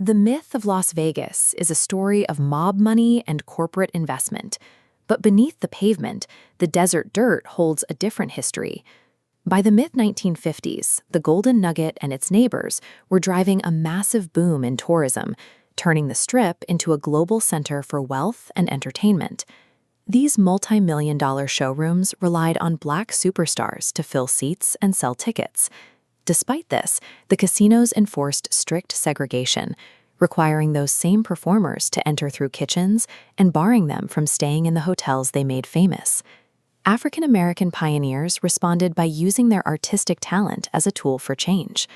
The myth of Las Vegas is a story of mob money and corporate investment. But beneath the pavement, the desert dirt holds a different history. By the mid-1950s, the Golden Nugget and its neighbors were driving a massive boom in tourism, turning the Strip into a global center for wealth and entertainment. These multi-million-dollar showrooms relied on black superstars to fill seats and sell tickets. Despite this, the casinos enforced strict segregation, requiring those same performers to enter through kitchens and barring them from staying in the hotels they made famous. African-American pioneers responded by using their artistic talent as a tool for change.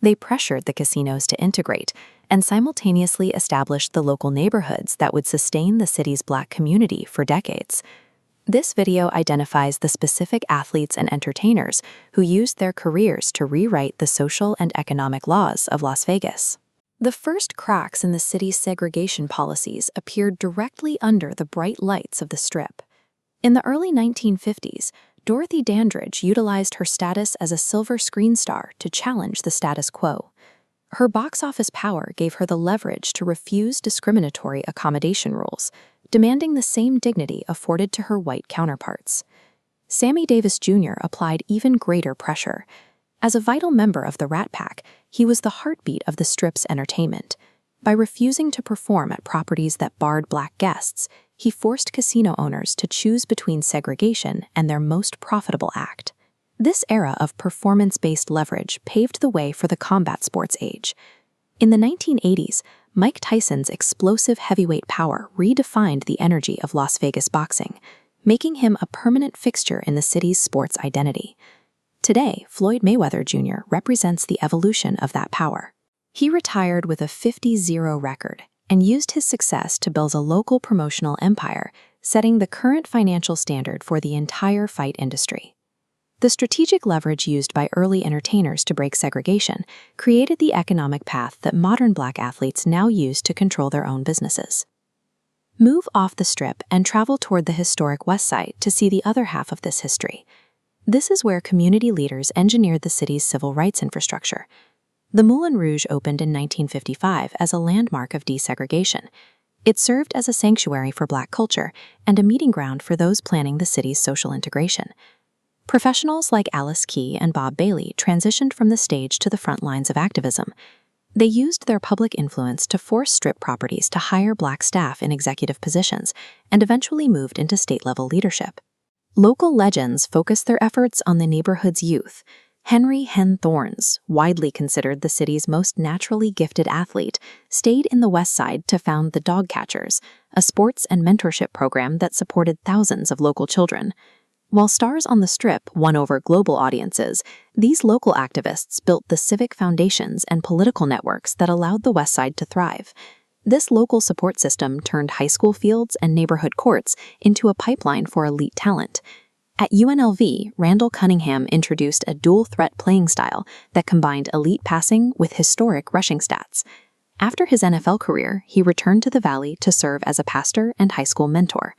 They pressured the casinos to integrate and simultaneously established the local neighborhoods that would sustain the city's Black community for decades. This video identifies the specific athletes and entertainers who used their careers to rewrite the social and economic laws of Las Vegas. The first cracks in the city's segregation policies appeared directly under the bright lights of the Strip. In the early 1950s, Dorothy Dandridge utilized her status as a silver screen star to challenge the status quo. Her box office power gave her the leverage to refuse discriminatory accommodation rules, demanding the same dignity afforded to her white counterparts. Sammy Davis Jr. applied even greater pressure. As a vital member of the Rat Pack, he was the heartbeat of the Strip's entertainment. By refusing to perform at properties that barred Black guests, he forced casino owners to choose between segregation and their most profitable act. This era of performance-based leverage paved the way for the combat sports age. In the 1980s, Mike Tyson's explosive heavyweight power redefined the energy of Las Vegas boxing, making him a permanent fixture in the city's sports identity. Today, Floyd Mayweather Jr. represents the evolution of that power. He retired with a 50-0 record and used his success to build a local promotional empire, setting the current financial standard for the entire fight industry. The strategic leverage used by early entertainers to break segregation created the economic path that modern Black athletes now use to control their own businesses. Move off the Strip and travel toward the historic West Side to see the other half of this history. This is where community leaders engineered the city's civil rights infrastructure. The Moulin Rouge opened in 1955 as a landmark of desegregation. It served as a sanctuary for Black culture and a meeting ground for those planning the city's social integration. Professionals like Alice Key and Bob Bailey transitioned from the stage to the front lines of activism. They used their public influence to force Strip properties to hire Black staff in executive positions and eventually moved into state-level leadership. Local legends focused their efforts on the neighborhood's youth. Henry "Hen" Thorns, widely considered the city's most naturally gifted athlete, stayed in the West Side to found the Dog Catchers, a sports and mentorship program that supported thousands of local children. While stars on the Strip won over global audiences, these local activists built the civic foundations and political networks that allowed the West Side to thrive. This local support system turned high school fields and neighborhood courts into a pipeline for elite talent. At UNLV, Randall Cunningham introduced a dual-threat playing style that combined elite passing with historic rushing stats. After his NFL career, he returned to the Valley to serve as a pastor and high school mentor.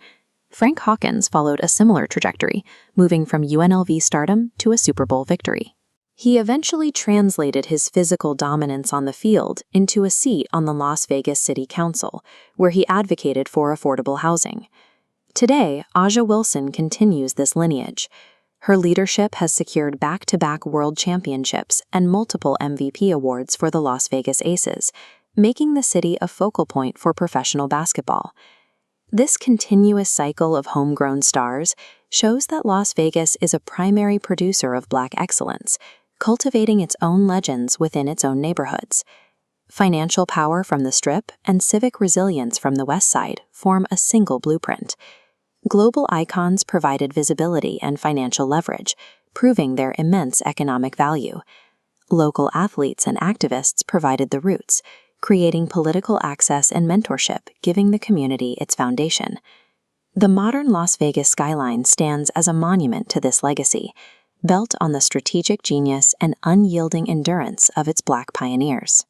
Frank Hawkins followed a similar trajectory, moving from UNLV stardom to a Super Bowl victory. He eventually translated his physical dominance on the field into a seat on the Las Vegas City Council, where he advocated for affordable housing. Today, Aja Wilson continues this lineage. Her leadership has secured back-to-back world championships and multiple MVP awards for the Las Vegas Aces, making the city a focal point for professional basketball. This continuous cycle of homegrown stars shows that Las Vegas is a primary producer of Black excellence, cultivating its own legends within its own neighborhoods. Financial power from the Strip and civic resilience from the West Side form a single blueprint. Global icons provided visibility and financial leverage, proving their immense economic value. Local athletes and activists provided the roots, creating political access and mentorship, giving the community its foundation. The modern Las Vegas skyline stands as a monument to this legacy, built on the strategic genius and unyielding endurance of its Black pioneers.